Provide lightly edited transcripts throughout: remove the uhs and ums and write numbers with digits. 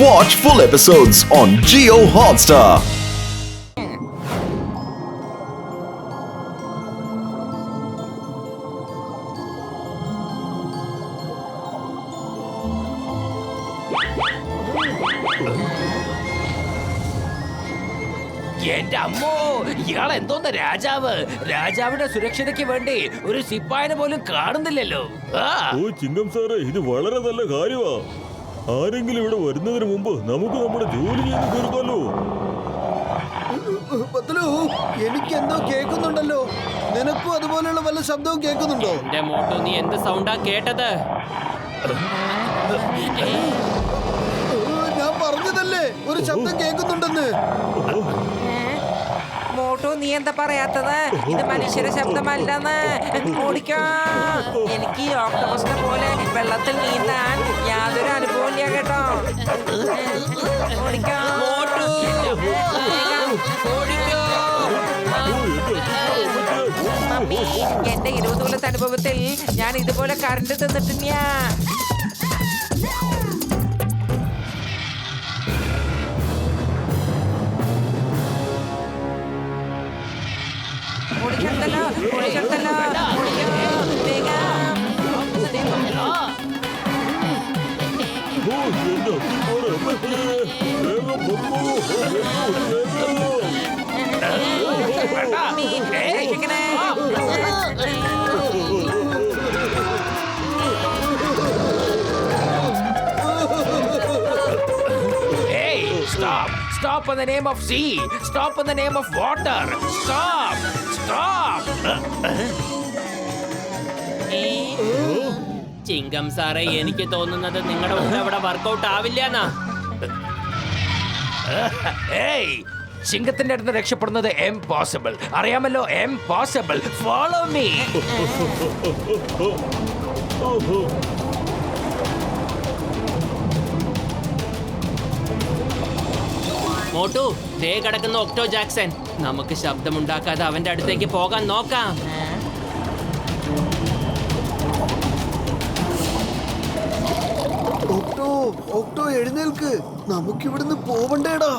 Watch full episodes on Jio Hotstar. എന്റെ അമ്മോ, ഇയാൾ എന്തോന്ന് രാജാവ്? രാജാവിന്റെ സുരക്ഷതയ്ക്ക് വേണ്ടി ഒരു സിപ്പായിനെ പോലും കാണുന്നില്ലല്ലോ. ഓ ചിങ്കം സാറേ, ഇത് വളരെ നല്ല കാര്യമാ. ആരെങ്കിലും ഇവിടെ വരുന്നതിന് മുമ്പ് നമുക്ക് നമ്മുടെ ജോലി ചെയ്ത് തീർക്കാലോ. എനിക്ക് എന്തോ കേൾക്കുന്നുണ്ടല്ലോ. നിനക്കും അതുപോലെയുള്ള വല്ല ശബ്ദവും കേൾക്കുന്നുണ്ടോ? എന്റെ മോട്ടു, നീ എന്ത് സൗണ്ടാ കേട്ടത്? ഞാൻ പറഞ്ഞതല്ലേ ഒരു ശബ്ദം കേൾക്കുന്നുണ്ടെന്ന്. മോട്ടു, നീ എന്താ പറയാത്തത്? ഇത് മനുഷ്യരുടെ ശബ്ദമല്ലെന്ന്. ഓടിക്കോ. എനിക്ക് ഈ ഓക്ടോപസിനെ പോലെ വെള്ളത്തിൽ നീന്താൻ യാതൊരു അനുഭവം ഇല്ല കേട്ടോ. ഓടിക്കോ. മമ്മി, എന്റെ 20 കൊല്ലത്തെ അനുഭവത്തിൽ ഞാൻ ഇതുപോലെ കറണ്ട് തിന്നിട്ടില്ല. ഓടിക്കണ്ടല്ലോ, ഓടിക്കണ്ടല്ലോ, ഓടിക്കോ, വേഗം. ഓ, എന്റെ അത്തിപ്പോരെ അമ്മച്ചേ, വേഗം പൊക്കോ, മമ്മി, രക്ഷിക്കണേ. Hey, stop! Stop in the name of sea! Stop in the name of water! Stop! Stop! ചിങ്കം സാറേ, എനിക്ക് തോന്നുന്നത് നിങ്ങളുടെ മുമ്പ് ഇവിടെ വർക്കൗട്ട് ആവില്ലെന്നാ. Hey! സിംഹത്തിന്റെ അടുത്ത് രക്ഷപ്പെടുന്നത് എംപോസിബിൾ. അറിയാമല്ലോ, എംപോസിബിൾ. Follow me. മോട്ടു, ദേ കിടക്കുന്ന ഒക്ടോ ജാക്സൺ. നമുക്ക് ശബ്ദമുണ്ടാക്കാതെ അവന്റെ അടുത്തേക്ക് പോകാൻ നോക്കാം. ഒക്ടോ, ഒക്ടോ എഴുന്നേൽക്ക്. നമുക്കിവിടുന്ന് പോവണ്ടേടാ.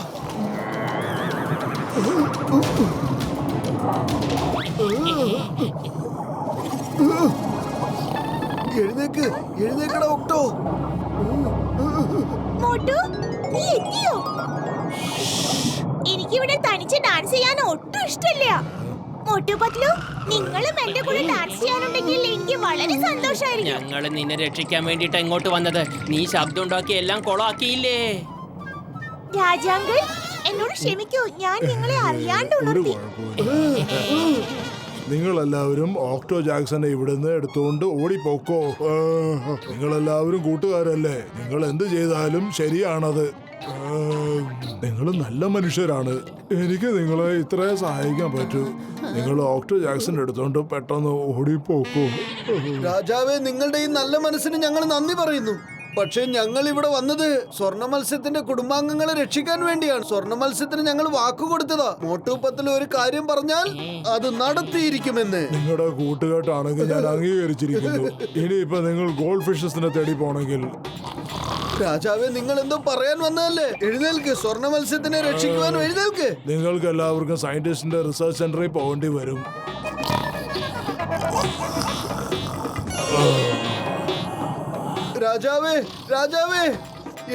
എഴുന്നേക്ക്, എഴുന്നേക്കടാ ഒക്ടോ. മോട്ടു, നീ എത്തിയോ? എനിക്കിവിടെ തനിച്ച് ഡാൻസ് ചെയ്യാൻ ഒട്ടും ഇഷ്ടമില്ല. മോട്ടു പത്ലു, നിങ്ങളും എന്റെ കൂടെ ഡാൻസ് ചെയ്യാനുണ്ടെങ്കിൽ എനിക്ക് വളരെ സന്തോഷമായിരിക്കും. ഞങ്ങള് നിന്നെ രക്ഷിക്കാൻ വേണ്ടിട്ട് ഇങ്ങോട്ട് വന്നത്. നീ ശബ്ദം ഉണ്ടാക്കി എല്ലാം കൊളാക്കിയില്ലേ? രാജാങ്കിൾ, എന്നോട് ക്ഷമിക്കൂ, ഞാൻ നിങ്ങളെ അറിയാണ്ട് ഉണർത്തി. നിങ്ങളെല്ലാവരും ഓക്ടോ ജാക്സനെ ഇവിടുന്ന് എടുത്തുകൊണ്ട് ഓടിപ്പോക്കോ. നിങ്ങളെല്ലാവരും കൂട്ടുകാരല്ലേ. നിങ്ങൾ എന്ത് ചെയ്താലും ശരിയാണത്. നിങ്ങൾ നല്ല മനുഷ്യരാണ്. എനിക്ക് നിങ്ങളെ ഇത്രേ സഹായിക്കാൻ പറ്റൂ. നിങ്ങൾ ഓക്ടോ ജാക്സൺ എടുത്തോണ്ട് പെട്ടെന്ന് ഓടിപ്പോക്കോ. രാജാവേ, നിങ്ങളുടെ ഈ നല്ല മനസ്സിന് ഞങ്ങൾ നന്ദി പറയുന്നു. പക്ഷെ ഞങ്ങൾ ഇവിടെ വന്നത് സ്വർണ്ണ മത്സ്യത്തിന്റെ കുടുംബാംഗങ്ങളെ രക്ഷിക്കാൻ വേണ്ടിയാണ്. സ്വർണ്ണ മത്സ്യത്തിന് ഞങ്ങൾ വാക്കുകൊടുത്തതാ. മോട്ടുപത്തിൽ ഒരു കാര്യം പറഞ്ഞാൽ അത് നടത്തിയിരിക്കുമെന്ന്. നിങ്ങളുടെ കൂട്ടുകെട്ടാണെങ്കിൽ ഞാൻ അംഗീകരിച്ചിരിക്കുന്നു. ഇനിയിപ്പോ നിങ്ങൾ ഗോൾഡ് ഫിഷസിനെ തേടി പോണെങ്കിൽ. രാജാവേ, നിങ്ങൾ എന്തോ പറയാൻ വന്നതല്ലേ? എഴുന്നേൽക്ക്. സ്വർണ്ണ മത്സ്യത്തിനെ രക്ഷിക്കുവാൻ എഴുന്നേൽക്ക്. നിങ്ങൾക്ക് എല്ലാവർക്കും സയന്റിസ്റ്റിന്റെ റിസർച്ച് സെന്ററിൽ പോകേണ്ടി വരും. രാജാവേ, രാജാവേ,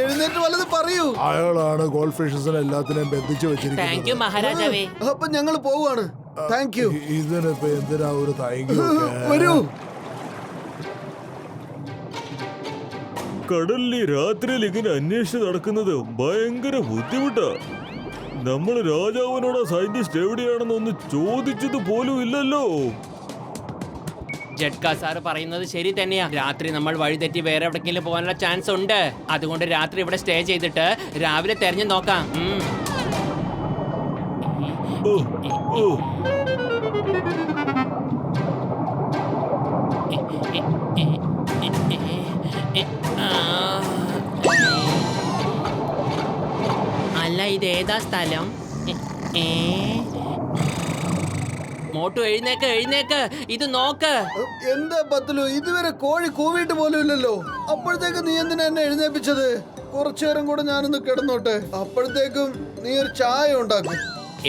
എഴുന്നേറ്റ് വല്ലത് പറയൂ. അയാളാണ് ഗോൾഡ് ഫിഷസിനെ എല്ലാത്തിനെയും ബന്ധിച്ചു താങ്ക് യു വെച്ചിരിക്കുന്നത്. മഹാരാജാവേ. അപ്പൊ ഞങ്ങൾ പോവാണ്. Thank you. ഇതിനിപ്പോ എന്തിനാ ഒരു താങ്ക് യു? വരൂ. കടലിൽ രാത്രിയിൽ ഇങ്ങനെ അന്വേഷിച്ച് നടക്കുന്നത് ഭയങ്കര ബുദ്ധിമുട്ടാ. നമ്മൾ രാജാവിനോട് സയന്റിസ്റ്റ് എവിടെയാണെന്ന് ഒന്ന് ചോദിച്ചത് പോലും ഇല്ലല്ലോ. ജഡ്ക സാറ് പറയുന്നത് ശരി തന്നെയാ. രാത്രി നമ്മൾ വഴിതെറ്റി വേറെ എവിടെക്കെങ്കിലും പോകാനുള്ള ചാൻസ് ഉണ്ട്. അതുകൊണ്ട് രാത്രി ഇവിടെ സ്റ്റേ ചെയ്തിട്ട് രാവിലെ തെരഞ്ഞു നോക്കാം. ഓ, ഓ. അല്ല, ഇത് ഏതാ സ്ഥലം? മോട്ടു, എഴുന്നേക്ക്, എഴുന്നേക്ക്, ഇത് നോക്ക്. എന്താ പത്തലു, ഇതുവരെ കോഴി കൂവിയിട്ട് പോലും ഇല്ലല്ലോ. അപ്പോഴത്തേക്ക് നീ എന്തിനാ എന്നെ എഴുന്നേപ്പിച്ചത്? കുറച്ചു നേരം കൂടെ ഞാനൊന്ന് കിടന്നോട്ടെ. അപ്പോഴത്തേക്കും നീ ഒരു ചായ ഉണ്ടാക്കും.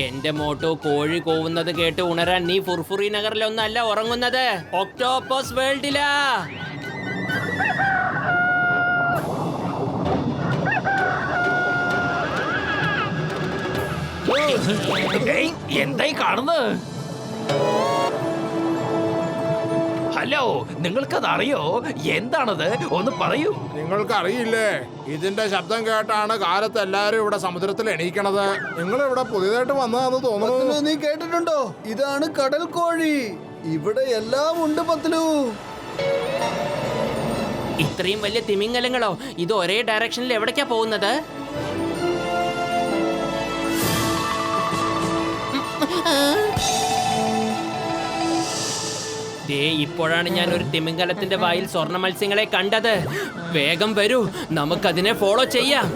എന്റെ മോട്ടു, കോഴി കൂവുന്നത് കേട്ട് ഉണരാൻ നീ ഫുർഫുറി നഗറിലൊന്നല്ല ഉറങ്ങുന്നത്, ഒക്ടോപ്പസ് വേൾഡിലാ. ഏയ്, എന്തായി കാണുന്നത്? ഹലോ, നിങ്ങൾക്കത് അറിയോ? എന്താണത്? ഒന്ന് പറയൂ. നിങ്ങൾക്ക് അറിയില്ലേ? ഇതിന്റെ ശബ്ദം കേട്ടാണ് കാലത്ത് എല്ലാരും ഇവിടെ സമുദ്രത്തിൽ എണീക്കണത്. നിങ്ങൾ ഇവിടെ പുതിയതായിട്ട് വന്നതാന്ന് തോന്നുന്നു. പത്ലു, നീ കേട്ടിട്ടുണ്ടോ? ഇതാണ് കടൽ കോഴി. ഇവിടെ എല്ലാം ഉണ്ട് പത്ലു. ഇത്രയും വലിയ തിമിംഗലങ്ങളോ? ഇത് ഒരേ ഡയറക്ഷനിൽ എവിടേക്കാ പോകുന്നത്? ദേ, ഇപ്പോഴാണ് ഞാൻ ഒരു തിമിംഗലത്തിന്റെ വായിൽ സ്വർണ്ണ മത്സ്യങ്ങളെ കണ്ടത്. വേഗം വരൂ, നമുക്കതിനെ ഫോളോ ചെയ്യാം.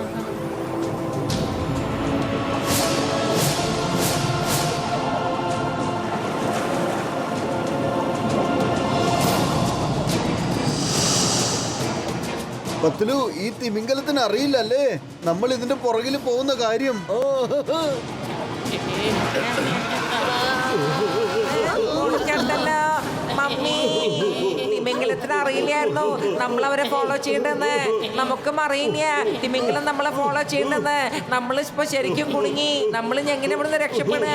പത്ലു, ഈ തിമിംഗലത്തിന് അറിയില്ലല്ലേ നമ്മൾ ഇതിന്റെ പുറകിൽ പോകുന്ന കാര്യം. ഓടിക്കണ്ടല്ലോ മമ്മി. തിമിംഗലത്തിന് അറിയില്ലായിരുന്നു നമ്മളവരെ ഫോളോ ചെയ്യണ്ടെന്ന്. നമുക്കും അറിയില്ല തിമിംഗലം നമ്മളെ ഫോളോ ചെയ്യണ്ടെന്ന്. നമ്മളിപ്പോ ശരിക്കും കുടുങ്ങി. നമ്മൾ എങ്ങനെ ഇവിടുന്ന് രക്ഷപ്പെടുക?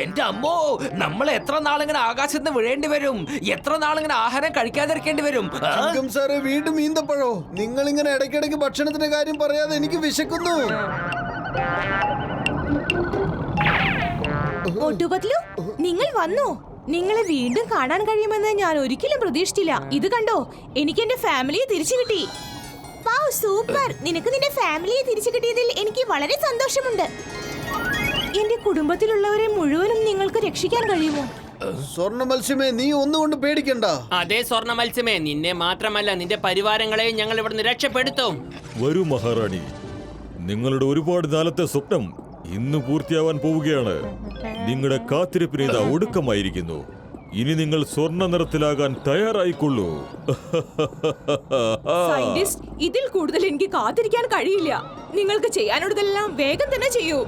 എന്റെ അമ്മോ, നമ്മൾ എത്ര നാളിങ്ങനെ ആകാശത്ത് നിന്ന് വീഴേണ്ടി വരും? എത്ര നാളിങ്ങനെ ആഹാരം കഴിക്കാതിരിക്കേണ്ടി വരും? ചിങ്കം സാറേ, വീണ്ടും ഈന്തപ്പഴോ? നിങ്ങൾ ഇങ്ങനെ ഇടയ്ക്കിടയ്ക്ക് ഭക്ഷണത്തിന്റെ കാര്യം പറയാതെ എനിക്ക് വിശക്കുന്നു. മോട്ടുപത്ലു, നിങ്ങൾ വന്നോ? നിങ്ങളെ വീണ്ടും കാണാൻ കഴിയുമെന്ന് ഞാൻ ഒരിക്കലും പ്രതീക്ഷിച്ചില്ല. ഇത് കണ്ടോ, എനിക്ക് എന്റെ ഫാമിലിയെ തിരിച്ചു കിട്ടി. വാവ്, സൂപ്പർ! നിനക്ക് നിന്റെ ഫാമിലിയെ തിരിച്ചു കിട്ടിയതിൽ എനിക്ക് വളരെ സന്തോഷമുണ്ട്. എന്റെ കുടുംബത്തിലുള്ളവരെ മുഴുവനും നിങ്ങൾക്ക് രക്ഷിക്കാൻ കഴിയുമോ? സ്വർണ്ണ മത്സ്യമേ, നീ ഒന്നുകൊണ്ട് പേടിക്കണ്ട. അതേ സ്വർണ്ണ മത്സ്യമേ, നിന്നെ മാത്രമല്ല നിന്റെ പരിവാരങ്ങളെയും ഞങ്ങൾ ഇവിടുന്ന് രക്ഷപ്പെടുത്തും. വരൂ മഹാറാണി, നിങ്ങളുടെ ഒരുപാട് നാളത്തെ സ്വപ്നം ഇന്ന് പൂർത്തിയാവാൻ പോവുകയാണ്. നിങ്ങളുടെ കാത്തിരിപ്പിന് ഇതാ ഒടുക്കമായിരിക്കുന്നു. ഇനി നിങ്ങൾ സ്വർണ്ണ നിറത്തിലാകാൻ തയ്യാറായിക്കൊള്ളൂ. സയന്റിസ്റ്റ്, ഇതിൽ കൂടുതൽ എനിക്ക് കാത്തിരിക്കാൻ കഴിയില്ല. നിങ്ങൾക്ക് ചെയ്യാനുള്ളതെല്ലാം വേഗം തന്നെ ചെയ്യൂ.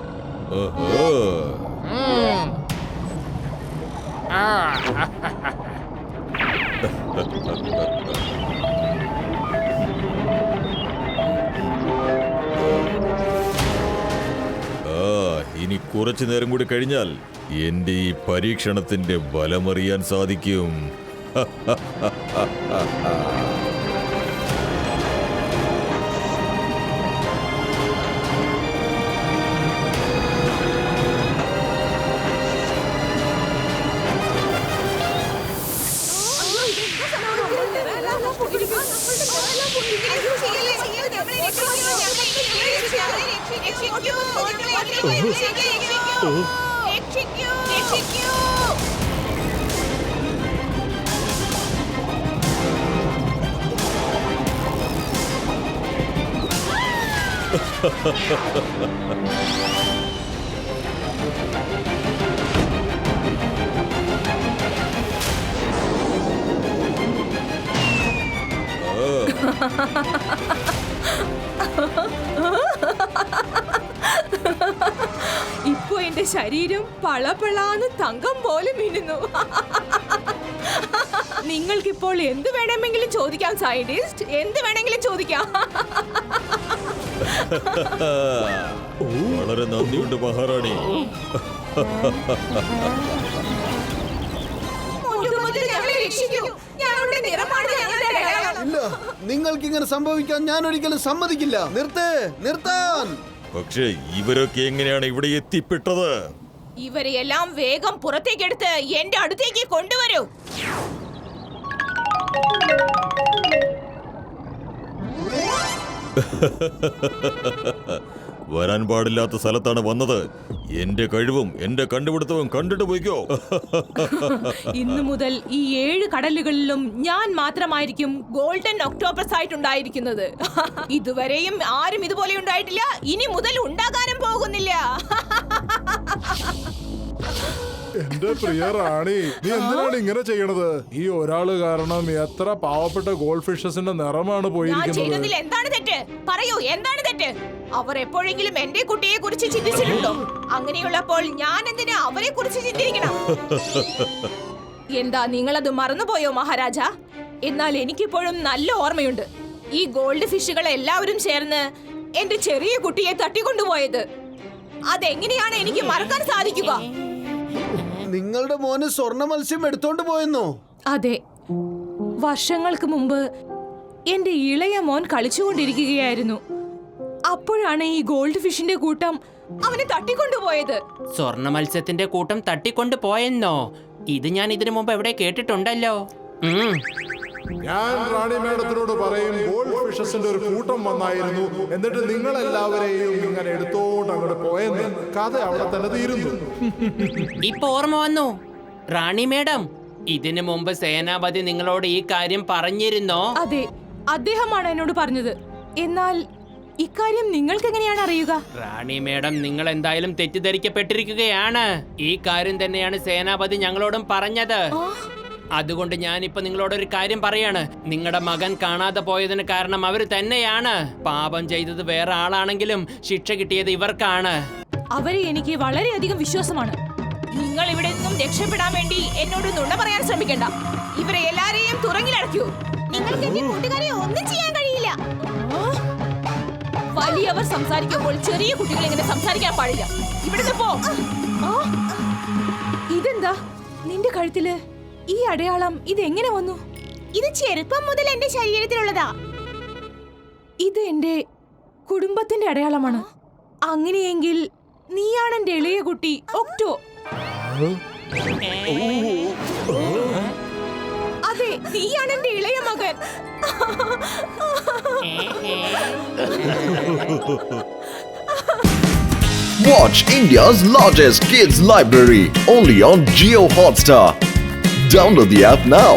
ഇനി കുറച്ചു നേരം കൂടി കഴിഞ്ഞാൽ എന്റെ ഈ പരീക്ഷണത്തിന്റെ ബലമറിയാൻ സാധിക്കും. ഇപ്പൊ എന്റെ ശരീരം പളപളാന്ന് തങ്കം പോലെ മിന്നുന്നു. നിങ്ങൾക്കിപ്പോൾ എന്ത് വേണമെങ്കിലും ചോദിക്കാം സയന്റിസ്റ്റ്, എന്ത് വേണമെങ്കിലും ചോദിക്കാം. വളരെ നന്ദിയുണ്ട് മഹാറാണി. ഇല്ല, നിങ്ങൾക്ക് ഇങ്ങനെ സംഭവിക്കാൻ ഞാൻ ഒരിക്കലും സമ്മതിക്കില്ല. നിർത്താൻ. പക്ഷേ ഇവരൊക്കെ എങ്ങനെയാണ് ഇവിടെ എത്തിപ്പെട്ടത്? ഇവരെയെല്ലാം വേഗം പുറത്തേക്കെടുത്ത് എന്റെ അടുത്തേക്ക് കൊണ്ടുവരൂ. വരാൻ പാടില്ലാത്ത സ്ഥലത്താണ് വന്നത്. എന്റെ കഴിവും എന്റെ കണ്ടുപിടുത്തവും കണ്ടിട്ട് പോയിക്കോ. ഇന്നു മുതൽ ഈ 7 കടലുകളിലും ഞാൻ മാത്രമായിരിക്കും ഗോൾഡൻ ഒക്ടോപ്പസ് ആയിട്ടുണ്ടായിരിക്കുന്നത്. ഇതുവരെയും ആരും ഇതുപോലെ ഉണ്ടായിട്ടില്ല, ഇനി മുതൽ ഉണ്ടാകാനും പോകുന്നില്ല. എന്റെ പ്രിയ റാണി, നീ എന്തിനാണ് ഇങ്ങനെ ചെയ്യണത്? ഈ ഒരാള് കാരണം എത്ര പാവപ്പെട്ട ഗോൾഡ് ഫിഷസിന്റെ നിറമാണ് ഞാൻ പോയിരിക്കുന്നത്. ചെയ്തതിൽ എന്താണ് തെറ്റ്? പറയൂ, എന്താണ് തെറ്റ്? അവർ എപ്പോഴെങ്കിലും എന്റെ കുട്ടിയെ കുറിച്ച് ചിന്തിച്ചിട്ടുണ്ടോ? അങ്ങനെയുള്ളപ്പോൾ ഞാൻ എന്തിനാ അവരെ കുറിച്ച് ചിന്തിക്കണം? എന്താ നിങ്ങളത് മറന്നുപോയോ മഹാരാജ? എന്നാൽ എനിക്കിപ്പോഴും നല്ല ഓർമ്മയുണ്ട്. ഈ ഗോൾഡ് ഫിഷുകൾ എല്ലാവരും ചേർന്ന് എന്റെ ചെറിയ കുട്ടിയെ തട്ടിക്കൊണ്ടുപോയത്. അതെങ്ങനെയാണ് എനിക്ക് മറക്കാൻ സാധിക്കുക? നിങ്ങളുടെ മോന് സ്വർണ്ണ മത്സ്യം എടുത്തോണ്ട് പോയെന്നോ? അതെ, വർഷങ്ങൾക്ക് മുമ്പ് എന്റെ ഇളയ മോൻ കളിച്ചുകൊണ്ടിരിക്കുകയായിരുന്നു. അപ്പോഴാണ് ഈ ഗോൾഡ് ഫിഷിന്റെ കൂട്ടം അവനെ തട്ടിക്കൊണ്ടുപോയത്. സ്വർണ്ണ മത്സ്യത്തിന്റെ കൂട്ടം തട്ടിക്കൊണ്ട് പോയെന്നോ? ഇത് ഞാൻ ഇതിനു മുമ്പ് എവിടെ കേട്ടിട്ടുണ്ടല്ലോ. ഞാൻ റാണി മാഡത്തിനോട് പറയും, ഗോൾഡ് ഫിഷസിന്റെ ഒരു കൂട്ടം വന്നായിരുന്നു, എന്നിട്ട് നിങ്ങൾ എല്ലാവരെയും ഇങ്ങനെ എടുത്തോണ്ട് അങ്ങോട്ട് പോയെന്ന്. കഥ അവിടെ തന്നെ തീരുന്നു. ഇപ്പൊ ഓർമ്മ വന്നു റാണി മേഡം, ഇതിനു മുമ്പ് സേനാപതി നിങ്ങളോട് ഈ കാര്യം പറഞ്ഞിരുന്നോ? അതെ, അദ്ദേഹമാണ് എന്നോട് പറഞ്ഞത്. എന്നാൽ ഇക്കാര്യം നിങ്ങൾക്ക് എങ്ങനെയാണ് അറിയുക? റാണി മേഡം, നിങ്ങൾ എന്തായാലും തെറ്റിദ്ധരിക്കപ്പെട്ടിരിക്കുകയാണ്. ഈ കാര്യം തന്നെയാണ് സേനാപതി ഞങ്ങളോടും പറഞ്ഞത്. അതുകൊണ്ട് ഞാനിപ്പോ നിങ്ങളോടൊരു കാര്യം പറയാണ്. നിങ്ങളുടെ മകൻ കാണാതെ പോയതിന് കാരണം അവര് തന്നെയാണ്. പാപം ചെയ്തത് വേറെ ആളാണെങ്കിലും ശിക്ഷ കിട്ടിയത് ഇവർക്കാണ്. അവരെ എനിക്ക് വളരെയധികം വിശ്വാസമാണ്. നിങ്ങൾ ഇവിടെ നിന്നും രക്ഷപ്പെടാൻ വേണ്ടി എന്നോട് നുണ പറയാൻ ശ്രമിക്കണ്ട. ഇവരെ എല്ലാരെയും തുറങ്ങിലടക്കൂ. നിങ്ങൾക്ക് എന്റെ കൂട്ടുകാരെ ഒന്നും ചെയ്യാൻ കഴിയില്ല. വലിയവർ സംസാരിക്കുമ്പോൾ ചെറിയ കുട്ടികൾ ഇങ്ങനെ സംസാരിക്കാൻ പാടില്ല. ഇവിടുന്ന് പോ. ഇതെന്താ നിന്റെ കഴുത്തില് ഈ അടയാളം? ഇതെങ്ങനെ വന്നു? ഇത് ചെറുപ്പം മുതൽ എന്റെ ശരീരത്തിലുള്ളതാ. ഇത് എന്റെ കുടുംബത്തിന്റെ അടയാളമാണ്. അങ്ങനെയെങ്കിൽ നീയാണ് എന്റെ ഇളയ കുട്ടി ഒക്ടോ. അതെ, നീയാണ് എന്റെ ഇളയ മകൻ. Watch India's largest kids library only on Jio Hotstar. Download the app now.